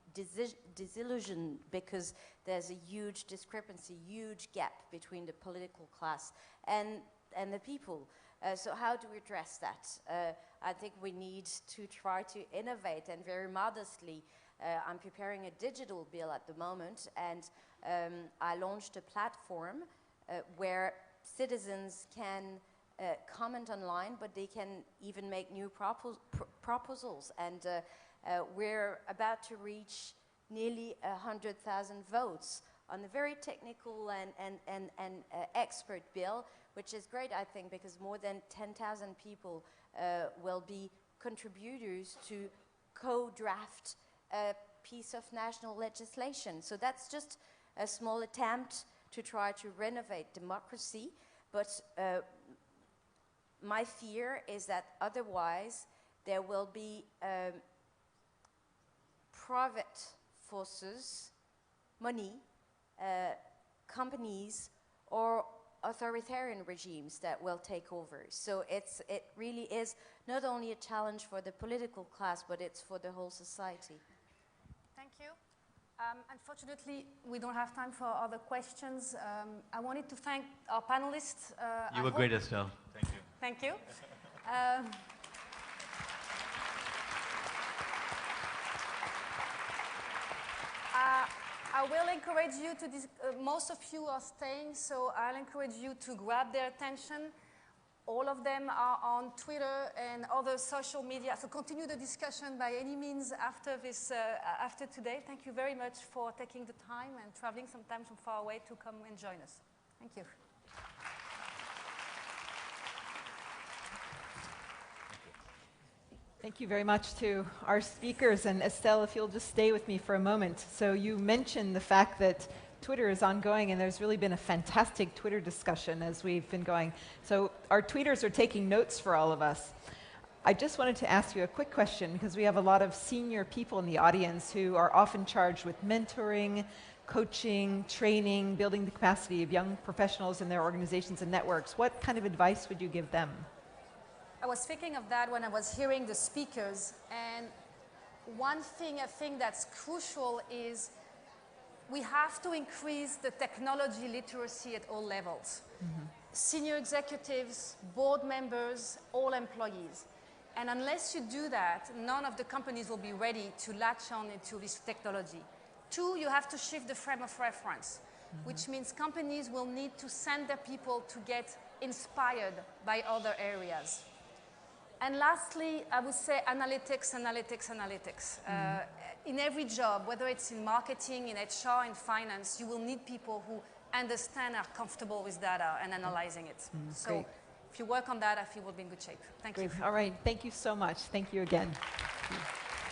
disillusioned because there's a huge discrepancy, huge gap between the political class and the people. So how do we address that? I think we need to try to innovate, and very modestly, I'm preparing a digital bill at the moment, and I launched a platform where citizens can comment online, but they can even make new proposals. And we're about to reach nearly 100,000 votes on a very technical and expert bill, which is great, I think, because more than 10,000 people will be contributors to co-draft a piece of national legislation. So that's just a small attempt to try to renovate democracy, but my fear is that otherwise there will be private forces, money, companies, or authoritarian regimes that will take over. So it really is not only a challenge for the political class, but it's for the whole society. Thank you. Unfortunately, we don't have time for other questions. I wanted to thank our panelists. You were great, Estelle. Thank you. Thank you. I will encourage you to, most of you are staying, so I'll encourage you to grab their attention. All of them are on Twitter and other social media, so continue the discussion by any means after this, after today. Thank you very much for taking the time and traveling sometimes from far away to come and join us. Thank you. Thank you very much to our speakers. And Estelle, if you'll just stay with me for a moment. So you mentioned the fact that Twitter is ongoing, and there's really been a fantastic Twitter discussion as we've been going. So our tweeters are taking notes for all of us. I just wanted to ask you a quick question, because we have a lot of senior people in the audience who are often charged with mentoring, coaching, training, building the capacity of young professionals in their organizations and networks. What kind of advice would you give them? I was thinking of that when I was hearing the speakers, and one thing I think that's crucial is we have to increase the technology literacy at all levels. Mm-hmm. Senior executives, board members, all employees. And unless you do that, none of the companies will be ready to latch on into this technology. 2, you have to shift the frame of reference, which means companies will need to send their people to get inspired by other areas. And lastly, I would say analytics, analytics, analytics. In every job, whether it's in marketing, in HR, in finance, you will need people who understand, are comfortable with data and analyzing it. So great. if you work on that, I feel we'll be in good shape. Thank you. All right, thank you so much. Thank you again.